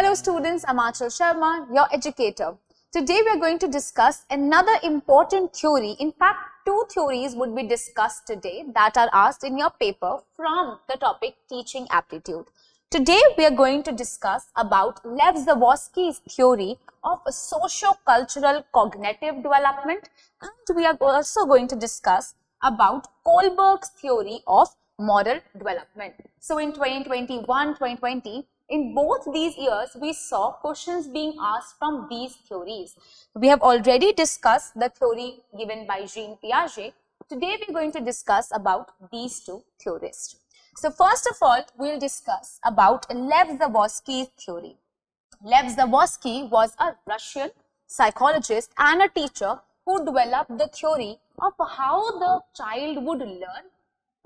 Hello students, I'm Aanchal Sharma, your educator. Today we are going to discuss another important theory. In fact, two theories would be discussed today that are asked in your paper from the topic teaching aptitude. Today we are going to discuss about Lev Vygotsky's theory of sociocultural cognitive development, and we are also going to discuss about Kohlberg's theory of moral development. So in 2021-2020, in both these years, we saw questions being asked from these theories. We have already discussed the theory given by Jean Piaget. Today, we are going to discuss about these two theorists. So first of all, we will discuss about Lev Vygotsky's theory. Lev Vygotsky was a Russian psychologist and a teacher who developed the theory of how the child would learn.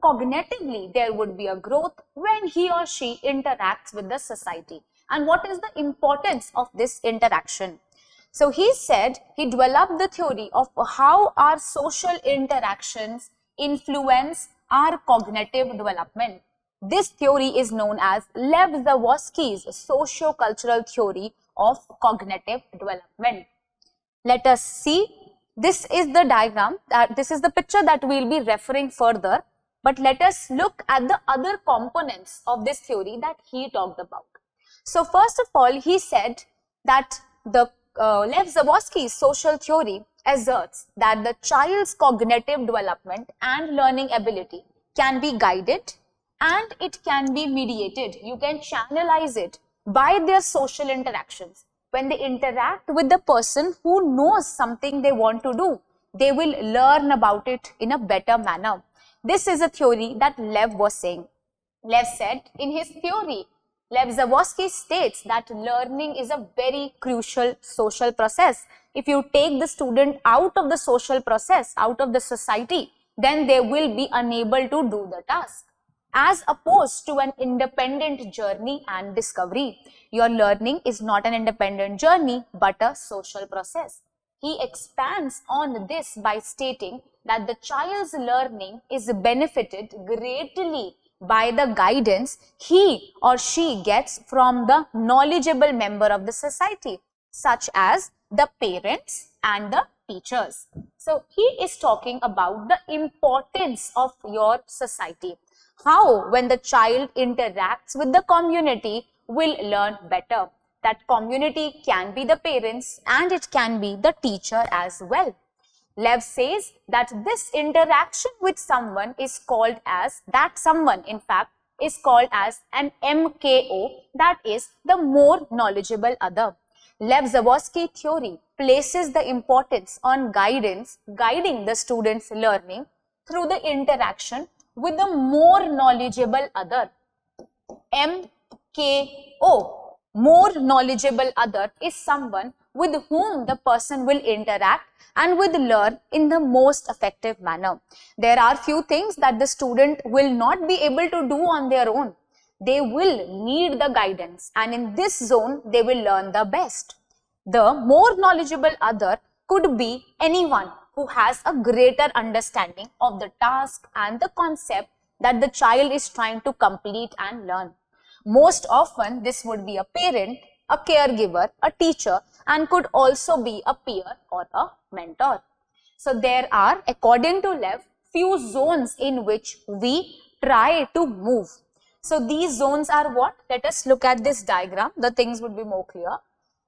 Cognitively, there would be a growth when he or she interacts with the society. And what is the importance of this interaction? So he said he developed the theory of how our social interactions influence our cognitive development. This theory is known as Lev Vygotsky's sociocultural theory of cognitive development. Let us see. This is the diagram, this is the picture that we will be referring further. But let us look at the other components of this theory that he talked about. So first of all, he said that the Lev Vygotsky's social theory asserts that the child's cognitive development and learning ability can be guided and it can be mediated. You can channelize it by their social interactions. When they interact with the person who knows something they want to do, they will learn about it in a better manner. This is a theory that Lev was saying. Lev said in his theory, Lev Vygotsky states that learning is a very crucial social process. If you take the student out of the social process, out of the society, then they will be unable to do the task. As opposed to an independent journey and discovery, your learning is not an independent journey but a social process. He expands on this by stating that the child's learning is benefited greatly by the guidance he or she gets from the knowledgeable member of the society, such as the parents and the teachers. So he is talking about the importance of your society. How when the child interacts with the community will learn better. That community can be the parents and it can be the teacher as well. Lev says that this interaction with someone is called as, that someone in fact is called as an MKO, that is the more knowledgeable other. Lev Vygotsky theory places the importance on guidance, guiding the student's learning through the interaction with the more knowledgeable other. MKO, more knowledgeable other, is someone with whom the person will interact and will learn in the most effective manner. There are few things that the student will not be able to do on their own. They will need the guidance, and in this zone they will learn the best. The more knowledgeable other could be anyone who has a greater understanding of the task and the concept that the child is trying to complete and learn. Most often this would be a parent, a caregiver, a teacher, and could also be a peer or a mentor. So there are, according to Lev, few zones in which we try to move. So these zones are what? Let us look at this diagram. The things would be more clear.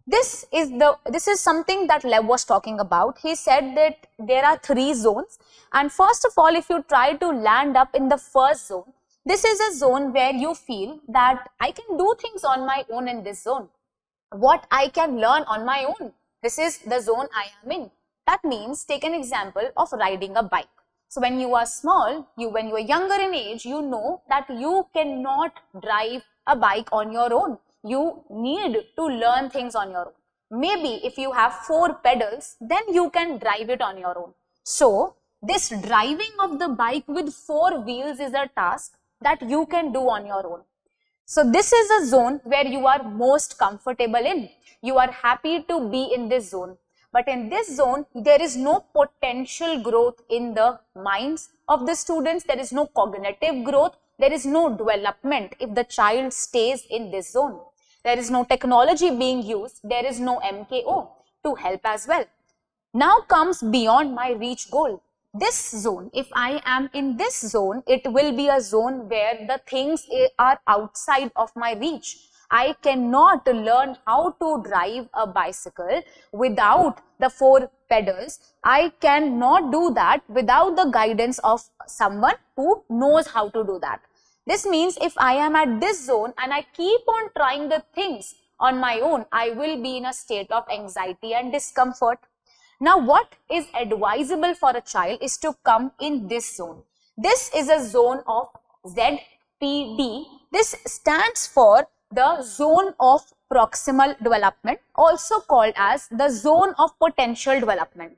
This is something that Lev was talking about. He said that there are three zones, and first of all, if you try to land up in the first zone, this is a zone where you feel that I can do things on my own in this zone. What I can learn on my own. This is the zone I am in. That means, take an example of riding a bike. So when you are small, when you are younger in age, you know that you cannot drive a bike on your own. You need to learn things on your own. Maybe if you have 4 pedals, then you can drive it on your own. So this driving of the bike with 4 wheels is a task that you can do on your own. So this is a zone where you are most comfortable in. You are happy to be in this zone. But in this zone, there is no potential growth in the minds of the students. There is no cognitive growth. There is no development if the child stays in this zone. there is no technology being used, there is no MKO to help as well. Now comes beyond my reach goal. This zone, if I am in this zone, it will be a zone where the things are outside of my reach. I cannot learn how to drive a bicycle without the 4 pedals. I cannot do that without the guidance of someone who knows how to do that. This means if I am at this zone and I keep on trying the things on my own, I will be in a state of anxiety and discomfort. Now, what is advisable for a child is to come in this zone. This is a zone of ZPD. This stands for the zone of proximal development, also called as the zone of potential development.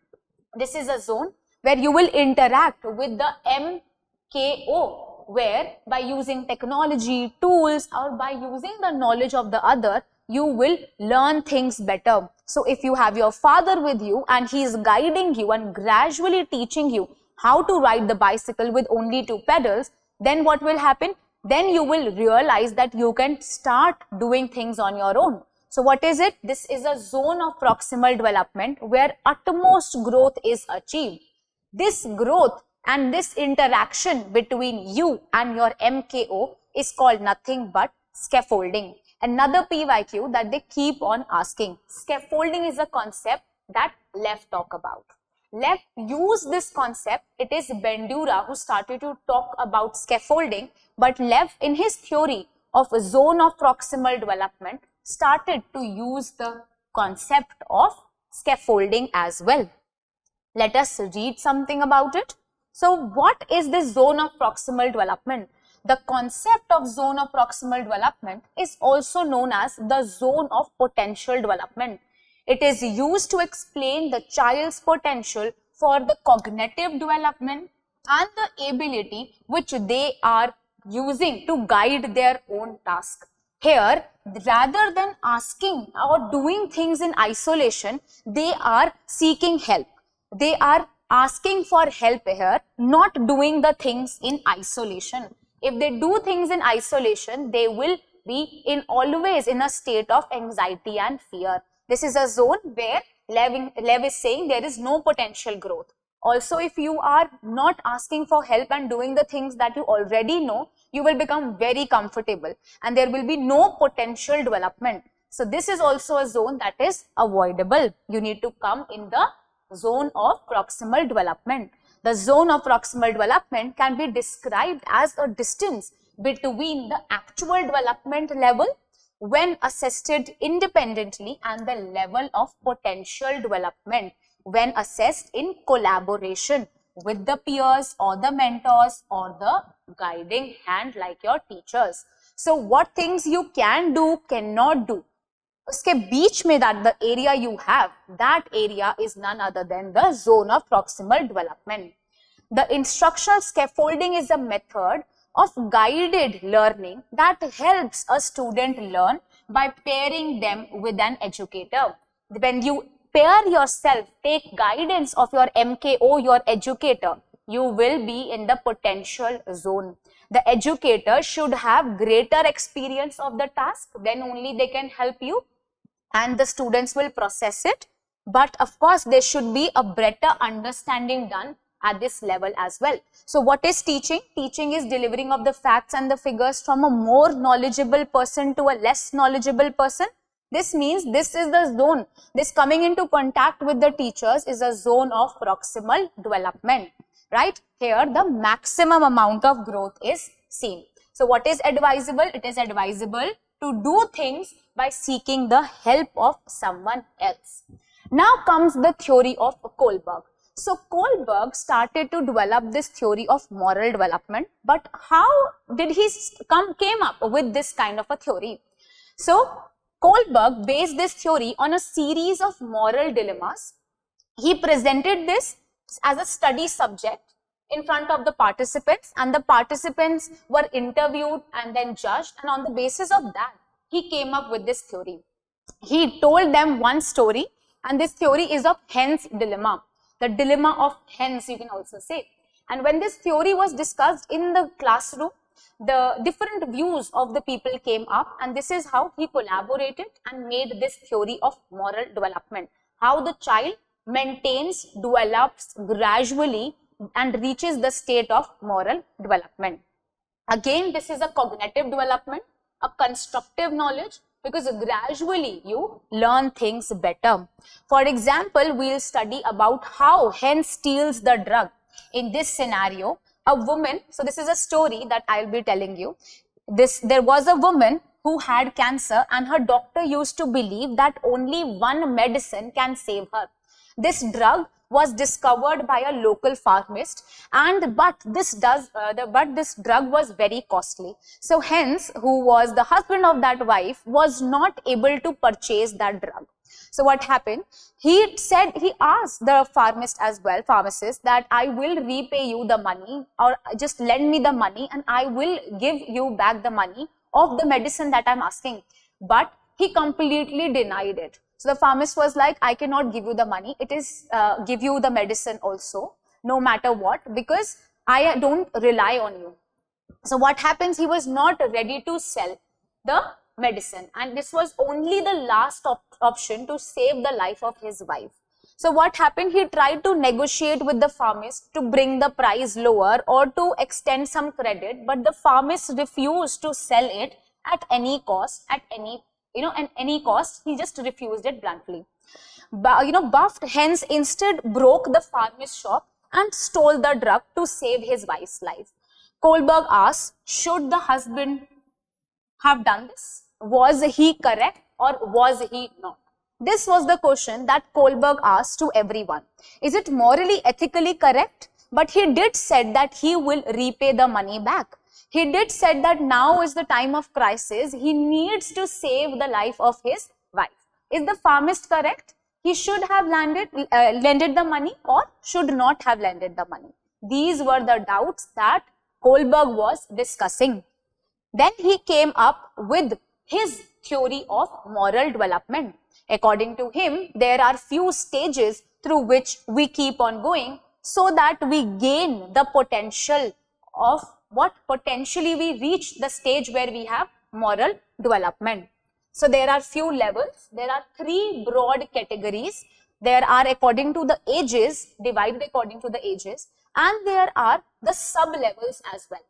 This is a zone where you will interact with the MKO, where by using technology, tools, or by using the knowledge of the other, you will learn things better. So if you have your father with you and he is guiding you and gradually teaching you how to ride the bicycle with only 2 pedals, then what will happen? Then you will realize that you can start doing things on your own. So what is it? This is a zone of proximal development where utmost growth is achieved. This growth and this interaction between you and your MKO is called nothing but scaffolding. Another PYQ that they keep on asking. Scaffolding is a concept that Lev talk about. Lev used this concept. It is Bandura who started to talk about scaffolding, but Lev in his theory of a zone of proximal development started to use the concept of scaffolding as well. Let us read something about it. So what is this zone of proximal development? The concept of zone of proximal development is also known as the zone of potential development. It is used to explain the child's potential for the cognitive development and the ability which they are using to guide their own task. Here, rather than asking or doing things in isolation, they are seeking help. They are asking for help here, not doing the things in isolation. If they do things in isolation, they will be always in a state of anxiety and fear. This is a zone where Lev is saying there is no potential growth. Also, if you are not asking for help and doing the things that you already know, you will become very comfortable and there will be no potential development. So this is also a zone that is avoidable. You need to come in the zone of proximal development. The zone of proximal development can be described as a distance between the actual development level when assessed independently and the level of potential development when assessed in collaboration with the peers or the mentors or the guiding hand like your teachers. So what things you can do, cannot do, uske beech mein that the area you have, that area is none other than the zone of proximal development. The instructional scaffolding is a method of guided learning that helps a student learn by pairing them with an educator. When you pair yourself, take guidance of your MKO, your educator, you will be in the potential zone. The educator should have greater experience of the task, then only they can help you and the students will process it. But of course, there should be a better understanding done at this level as well. So what is teaching? Teaching is delivering of the facts and the figures from a more knowledgeable person to a less knowledgeable person. This means this is the zone. This coming into contact with the teachers is a zone of proximal development, right? Here the maximum amount of growth is seen. So what is advisable? It is advisable to do things by seeking the help of someone else. Now comes the theory of Kohlberg. So Kohlberg started to develop this theory of moral development, but how did he came up with this kind of a theory? So Kohlberg based this theory on a series of moral dilemmas. He presented this as a study subject in front of the participants, and the participants were interviewed and then judged, and on the basis of that, he came up with this theory. He told them one story, and this theory is of hen's dilemma. The dilemma of hens, you can also say. And when this theory was discussed in the classroom, the different views of the people came up, and this is how he collaborated and made this theory of moral development. How the child maintains, develops gradually and reaches the state of moral development. Again, this is a cognitive development, a constructive knowledge, because gradually you learn things better. For example, we'll study about how hen steals the drug. In this scenario, a woman, so this is a story that I'll be telling you. There was a woman who had cancer, and her doctor used to believe that only one medicine can save her. This drug was discovered by a local pharmacist, but this drug was very costly. So hence, who was the husband of that wife was not able to purchase that drug. So what happened? He asked the pharmacist that I will repay you the money, or just lend me the money and I will give you back the money of the medicine that I'm asking. But he completely denied it. So the pharmacist was like, I cannot give you the money. It is give you the medicine also, no matter what, because I don't rely on you. So what happens? He was not ready to sell the medicine, and this was only the last option to save the life of his wife. So what happened? He tried to negotiate with the pharmacist to bring the price lower or to extend some credit, but the pharmacist refused to sell it at any cost, at any cost. He just refused it bluntly. Buffed hence instead broke the pharmacist's shop and stole the drug to save his wife's life. Kohlberg asks, should the husband have done this? Was he correct or was he not? This was the question that Kohlberg asked to everyone. Is it morally, ethically correct? But he did said that he will repay the money back. He did said that now is the time of crisis. He needs to save the life of his wife. Is the pharmacist correct? He should have lended the money or should not have lended the money. These were the doubts that Kohlberg was discussing. Then he came up with his theory of moral development. According to him, there are few stages through which we keep on going so that we gain the potential of what potentially we reach the stage where we have moral development. So there are few levels. There are three broad categories. There are according to the ages, divided according to the ages, and there are the sub-levels as well.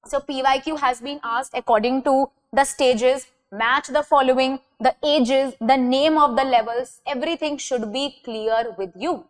So PYQ has been asked according to the stages, match the following, the ages, the name of the levels, everything should be clear with you.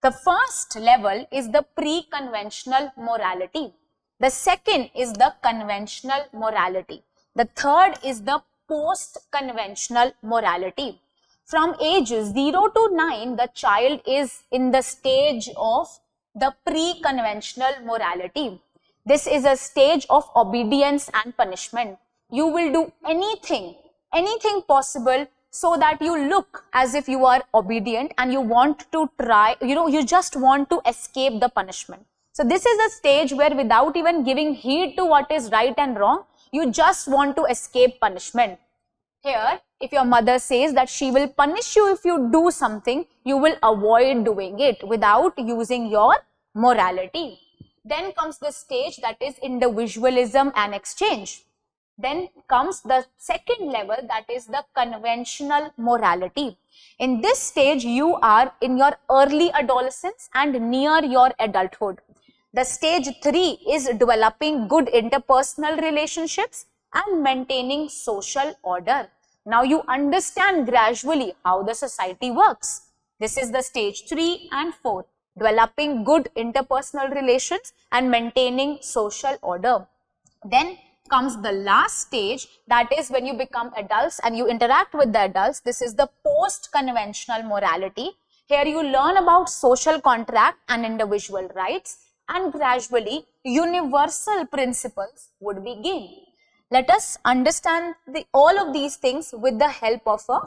The first level is the pre-conventional morality. The second is the conventional morality. The third is the post-conventional morality. From age 0 to 9, the child is in the stage of the pre-conventional morality. This is a stage of obedience and punishment. You will do anything possible so that you look as if you are obedient and you want to try, you just want to escape the punishment. So this is a stage where without even giving heed to what is right and wrong, you just want to escape punishment. Here, if your mother says that she will punish you if you do something, you will avoid doing it without using your morality. Then comes the stage that is individualism and exchange. Then comes the second level, that is the conventional morality. In this stage, you are in your early adolescence and near your adulthood. The stage 3 is developing good interpersonal relationships and maintaining social order. Now you understand gradually how the society works. This is the stage 3 and 4, developing good interpersonal relations and maintaining social order. Then comes the last stage, that is when you become adults and you interact with the adults. This is the post-conventional morality. Here you learn about social contract and individual rights, and gradually universal principles would be gained. Let us understand all of these things with the help of a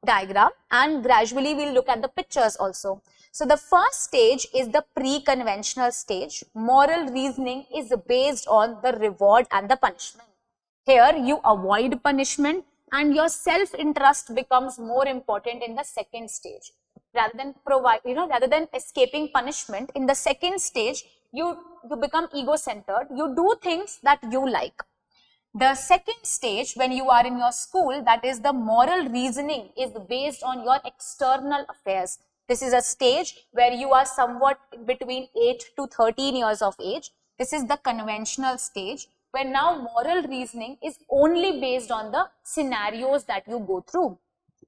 diagram, and gradually we'll look at the pictures also. So the first stage is the pre-conventional stage. Moral reasoning is based on the reward and the punishment. Here you avoid punishment and your self-interest becomes more important in the second stage. Rather than escaping punishment, in the second stage, You become ego-centered. You do things that you like. The second stage, when you are in your school, that is the moral reasoning, is based on your external affairs. This is a stage where you are somewhat between 8 to 13 years of age. This is the conventional stage, where now moral reasoning is only based on the scenarios that you go through.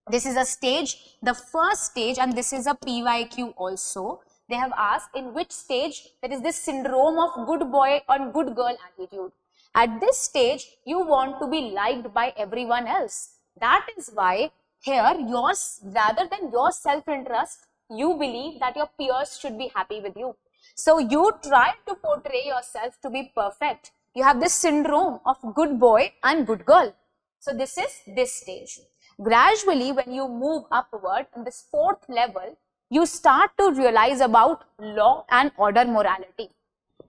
This is a stage, the first stage, and this is a PYQ also. They have asked in which stage there is this syndrome of good boy or good girl attitude. At this stage, you want to be liked by everyone else. That is why here, rather than your self-interest, you believe that your peers should be happy with you. So you try to portray yourself to be perfect. You have this syndrome of good boy and good girl. So this is this stage. Gradually, when you move upward in this fourth level, you start to realize about law and order morality.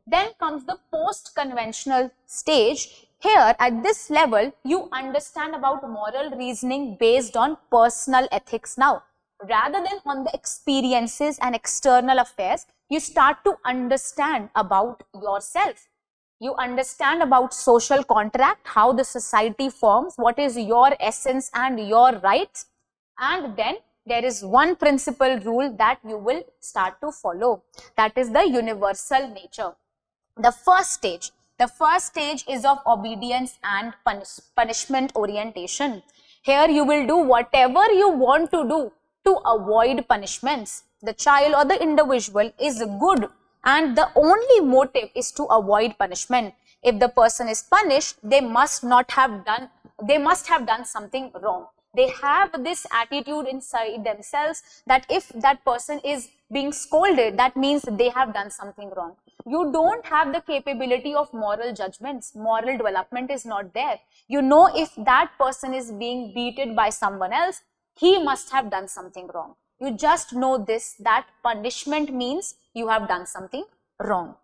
Then comes the post-conventional stage. Here, at this level, you understand about moral reasoning based on personal ethics now. Rather than on the experiences and external affairs, you start to understand about yourself. You understand about social contract, how the society forms, what is your essence and your rights. And then there is one principal rule that you will start to follow. That is the universal nature. The first stage is of obedience and punishment orientation. Here you will do whatever you want to do to avoid punishments. The child or the individual is good and the only motive is to avoid punishment. If the person is punished, they must have done something wrong. They have this attitude inside themselves that if that person is being scolded, that means they have done something wrong. You don't have the capability of moral judgments. Moral development is not there. You know, if that person is being beaten by someone else, he must have done something wrong. You just know this, that punishment means you have done something wrong.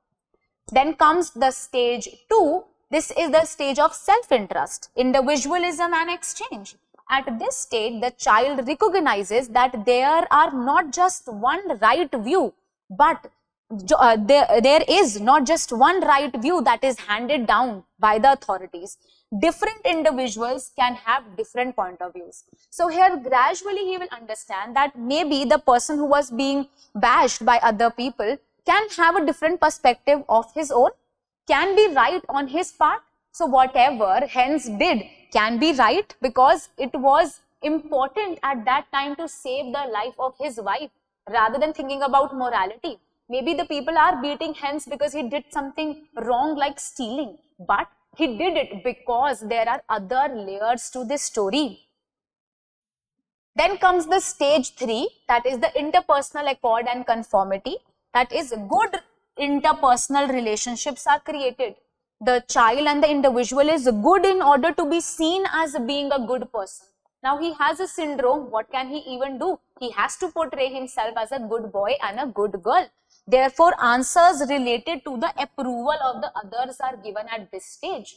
Then comes the stage 2. This is the stage of self-interest, individualism and exchange. At this stage, the child recognizes that there are not just one right view, but there is not just one right view that is handed down by the authorities. Different individuals can have different point of views. So here gradually he will understand that maybe the person who was being bashed by other people can have a different perspective of his own, can be right on his part. So whatever Hens did can be right because it was important at that time to save the life of his wife rather than thinking about morality. Maybe the people are beating Hens because he did something wrong like stealing, but he did it because there are other layers to this story. Then comes the stage 3, that is the interpersonal accord and conformity. That is, good interpersonal relationships are created. The child and the individual is good in order to be seen as being a good person. Now he has a syndrome. What can he even do? He has to portray himself as a good boy and a good girl. Therefore, answers related to the approval of the others are given at this stage.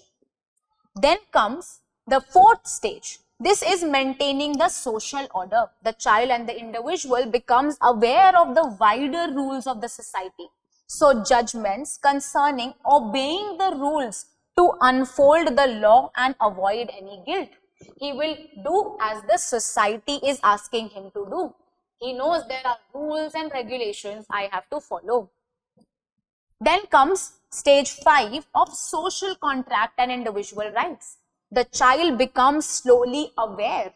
Then comes the 4th stage. This is maintaining the social order. The child and the individual becomes aware of the wider rules of the society. So judgments concerning obeying the rules to unfold the law and avoid any guilt. He will do as the society is asking him to do. He knows there are rules and regulations I have to follow. Then comes stage 5 of social contract and individual rights. The child becomes slowly aware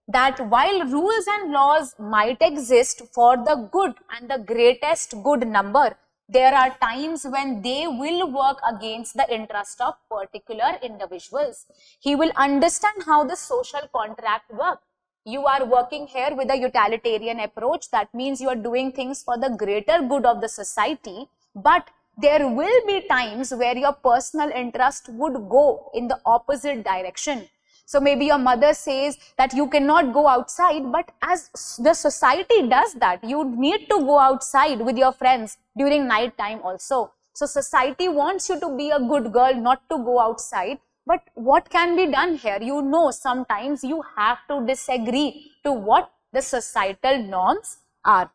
that while rules and laws might exist for the good and the greatest good number, there are times when they will work against the interest of particular individuals. He will understand how the social contract works. You are working here with a utilitarian approach. That means you are doing things for the greater good of the society. But there will be times where your personal interest would go in the opposite direction. So maybe your mother says that you cannot go outside, but as the society does that, you need to go outside with your friends during night time also. So society wants you to be a good girl, not to go outside. But what can be done here? You know, sometimes you have to disagree to what the societal norms are.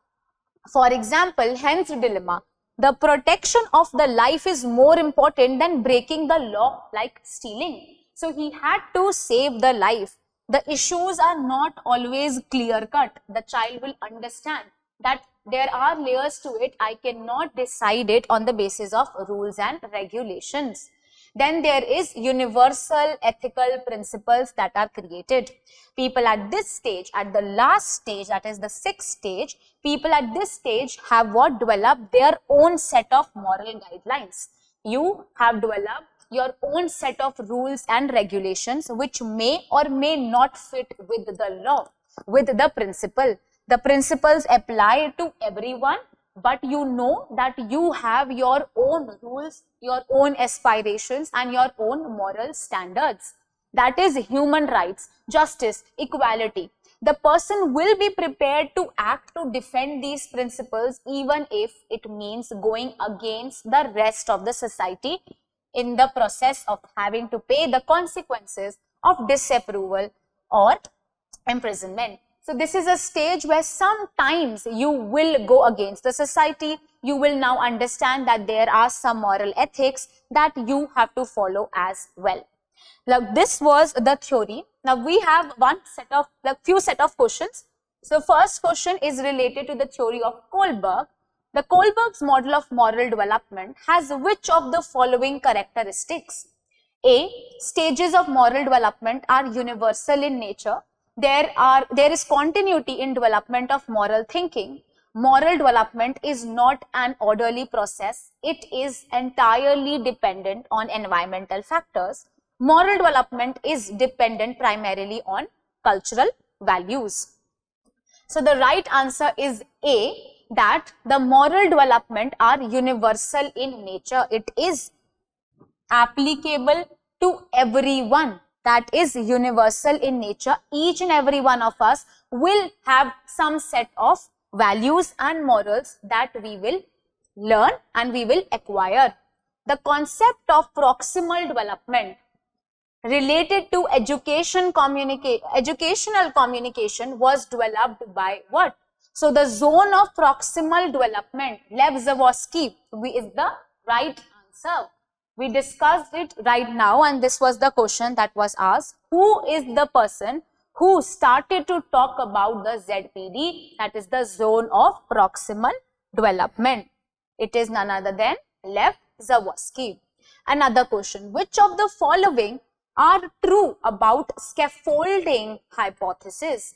For example, Hen's dilemma. The protection of the life is more important than breaking the law like stealing. So he had to save the life. The issues are not always clear cut. The child will understand that there are layers to it. I cannot decide it on the basis of rules and regulations. Then there is universal ethical principles that are created. People at this stage, at the last stage, that is the 6th stage, people at this stage have what? Developed their own set of moral guidelines. You have developed your own set of rules and regulations which may or may not fit with the law, with the principle. The principles apply to everyone, but you know that you have your own rules, your own aspirations and your own moral standards. That is human rights, justice, equality. The person will be prepared to act to defend these principles even if it means going against the rest of the society in the process of having to pay the consequences of disapproval or imprisonment. So this is a stage where sometimes you will go against the society. You will now understand that there are some moral ethics that you have to follow as well. Now this was the theory. Now we have few set of questions. So first question is related to the theory of Kohlberg. The Kohlberg's model of moral development has which of the following characteristics? A. Stages of moral development are universal in nature. There is continuity in development of moral thinking. Moral development is not an orderly process. It is entirely dependent on environmental factors. Moral development is dependent primarily on cultural values. So the right answer is A, that the moral development are universal in nature. It is applicable to everyone. That is universal in nature. Each and every one of us will have some set of values and morals that we will learn and we will acquire. The concept of proximal development related to educational communication was developed by what? So the zone of proximal development, Lev Vygotsky, is the right answer. We discussed it right now and this was the question that was asked. Who is the person who started to talk about the ZPD, that is the zone of proximal development? It is none other than Lev Vygotsky. Another question, which of the following are true about scaffolding hypothesis?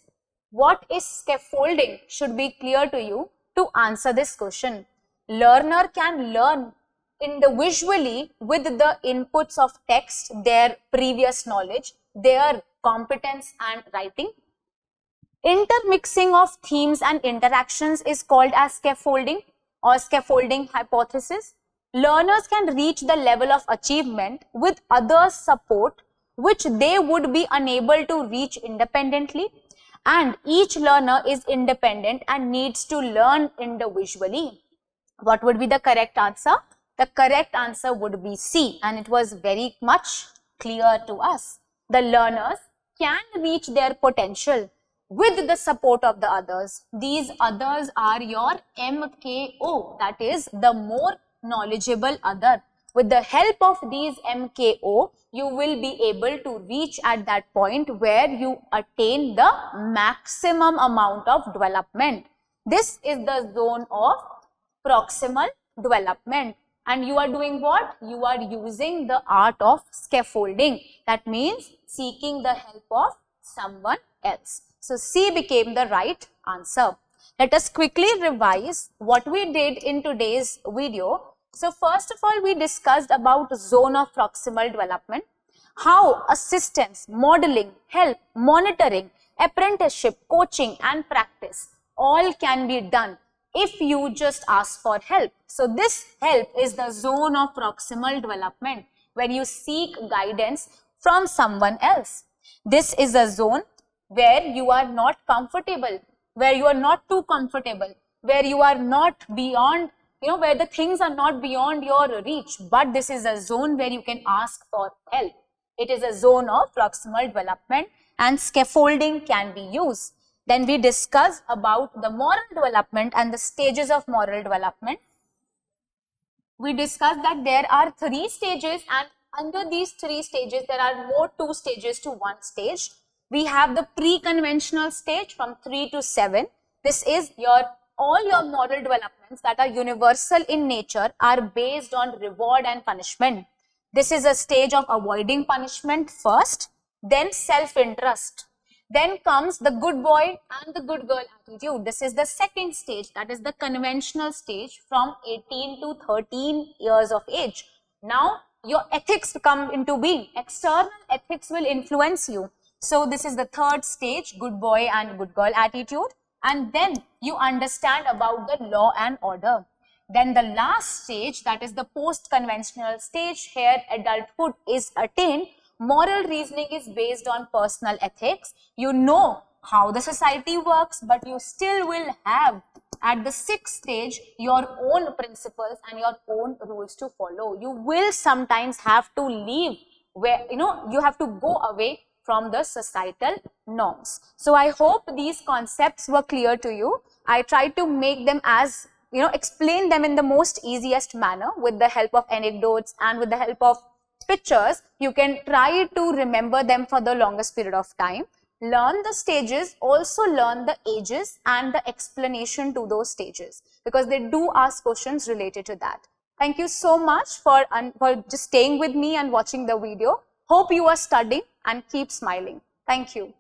What is scaffolding should be clear to you to answer this question. Learner can learn individually with the inputs of text, their previous knowledge, their competence and writing. Intermixing of themes and interactions is called as scaffolding or scaffolding hypothesis. Learners can reach the level of achievement with others' support which they would be unable to reach independently, and each learner is independent and needs to learn individually. What would be the correct answer? The correct answer would be C, and it was very much clear to us. The learners can reach their potential with the support of the others. These others are your MKO, that is the more knowledgeable other. With the help of these MKO, you will be able to reach at that point where you attain the maximum amount of development. This is the zone of proximal development. And you are doing what? You are using the art of scaffolding. That means seeking the help of someone else. So C became the right answer. Let us quickly revise what we did in today's video. So first of all, we discussed about zone of proximal development, how assistance, modeling, help, monitoring, apprenticeship, coaching and practice all can be done if you just ask for help. So this help is the zone of proximal development when you seek guidance from someone else. This is a zone where you are not comfortable, where you are not too comfortable, where you are not beyond, where the things are not beyond your reach, but this is a zone where you can ask for help. It is a zone of proximal development and scaffolding can be used. Then we discussed about the moral development and the stages of moral development. we discussed that there are 3 stages, and under these 3 stages, there are more 2 stages to 1 stage. We have the pre-conventional stage from 3 to 7. This is all your moral developments that are universal in nature are based on reward and punishment. This is a stage of avoiding punishment first, then self-interest. Then comes the good boy and the good girl attitude. This is the second stage, that is the conventional stage from 18 to 13 years of age. Now, your ethics come into being. External ethics will influence you. So, this is the third stage, good boy and good girl attitude. And then you understand about the law and order. Then the last stage, that is the post-conventional stage, here adulthood is attained. Moral reasoning is based on personal ethics. You know how the society works, but you still will have at the 6th stage your own principles and your own rules to follow. You will sometimes have to leave where, you have to go away from the societal norms. So I hope these concepts were clear to you. I tried to make them as, explain them in the most easiest manner with the help of anecdotes and with the help of pictures. You can try to remember them for the longest period of time. Learn the stages, also learn the ages and the explanation to those stages, because they do ask questions related to that. Thank you so much for just staying with me and watching the video. Hope you are studying and keep smiling. Thank you.